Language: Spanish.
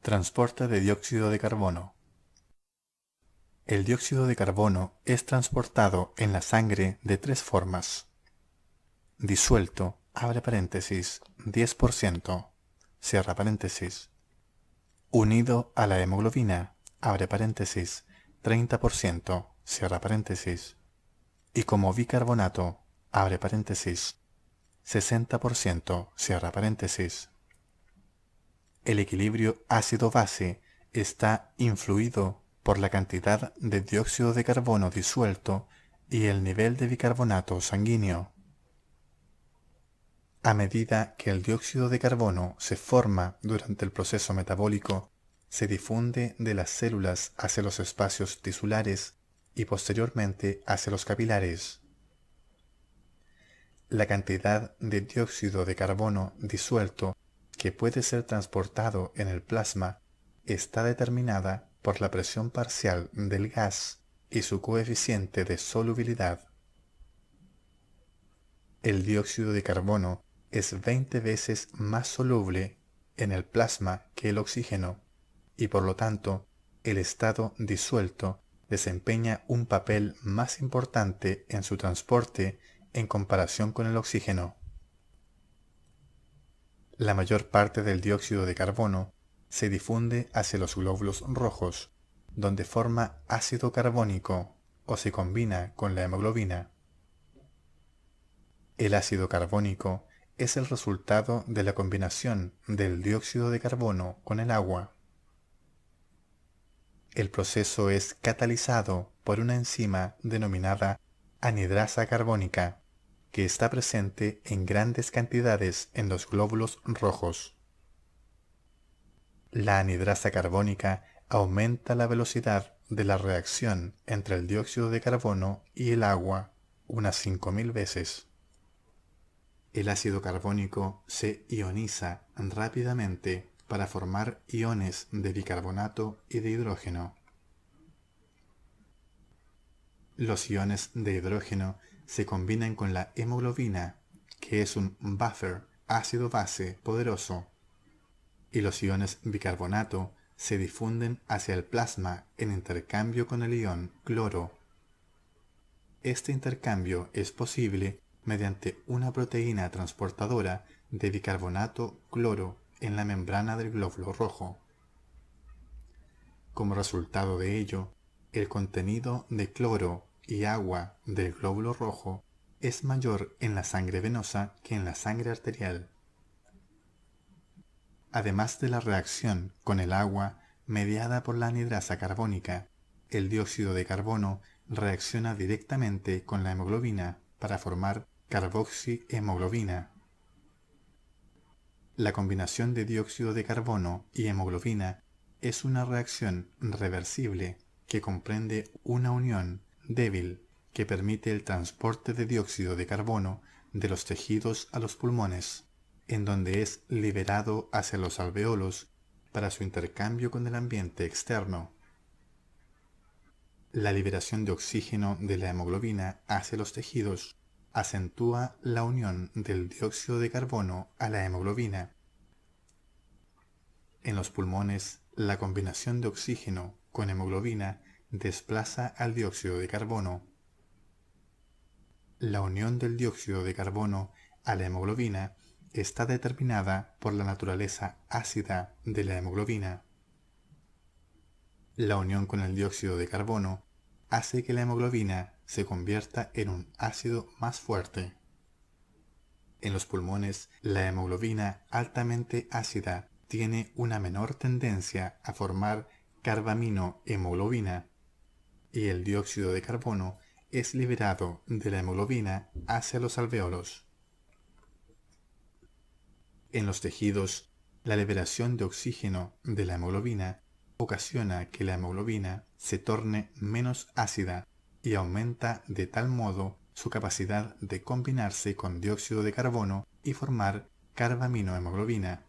Transporte de dióxido de carbono. El dióxido de carbono es transportado en la sangre de tres formas. Disuelto, abre paréntesis, 10%, cierra paréntesis. Unido a la hemoglobina, abre paréntesis, 30%, cierra paréntesis. Y como bicarbonato, abre paréntesis, 60%, cierra paréntesis. El equilibrio ácido-base está influido por la cantidad de dióxido de carbono disuelto y el nivel de bicarbonato sanguíneo. A medida que el dióxido de carbono se forma durante el proceso metabólico, se difunde de las células hacia los espacios tisulares y posteriormente hacia los capilares. La cantidad de dióxido de carbono disuelto que puede ser transportado en el plasma está determinada por la presión parcial del gas y su coeficiente de solubilidad. El dióxido de carbono es 20 veces más soluble en el plasma que el oxígeno y por lo tanto el estado disuelto desempeña un papel más importante en su transporte en comparación con el oxígeno. La mayor parte del dióxido de carbono se difunde hacia los glóbulos rojos, donde forma ácido carbónico o se combina con la hemoglobina. El ácido carbónico es el resultado de la combinación del dióxido de carbono con el agua. El proceso es catalizado por una enzima denominada anhidrasa carbónica, que está presente en grandes cantidades en los glóbulos rojos. La anhidrasa carbónica aumenta la velocidad de la reacción entre el dióxido de carbono y el agua unas 5000 veces. El ácido carbónico se ioniza rápidamente para formar iones de bicarbonato y de hidrógeno. Los iones de hidrógeno se combinan con la hemoglobina, que es un buffer ácido-base poderoso, y los iones bicarbonato se difunden hacia el plasma en intercambio con el ion cloro. Este intercambio es posible mediante una proteína transportadora de bicarbonato cloro en la membrana del glóbulo rojo. Como resultado de ello, el contenido de cloro y agua del glóbulo rojo es mayor en la sangre venosa que en la sangre arterial. Además de la reacción con el agua mediada por la anhidrasa carbónica, el dióxido de carbono reacciona directamente con la hemoglobina para formar carboxihemoglobina. La combinación de dióxido de carbono y hemoglobina es una reacción reversible que comprende una unión débil que permite el transporte de dióxido de carbono de los tejidos a los pulmones, en donde es liberado hacia los alveolos para su intercambio con el ambiente externo. La liberación de oxígeno de la hemoglobina hacia los tejidos acentúa la unión del dióxido de carbono a la hemoglobina. En los pulmones, la combinación de oxígeno con hemoglobina desplaza al dióxido de carbono. La unión del dióxido de carbono a la hemoglobina está determinada por la naturaleza ácida de la hemoglobina. La unión con el dióxido de carbono hace que la hemoglobina se convierta en un ácido más fuerte. En los pulmones, la hemoglobina altamente ácida tiene una menor tendencia a formar carbaminohemoglobina y el dióxido de carbono es liberado de la hemoglobina hacia los alveolos. En los tejidos, la liberación de oxígeno de la hemoglobina ocasiona que la hemoglobina se torne menos ácida y aumenta de tal modo su capacidad de combinarse con dióxido de carbono y formar carbaminohemoglobina.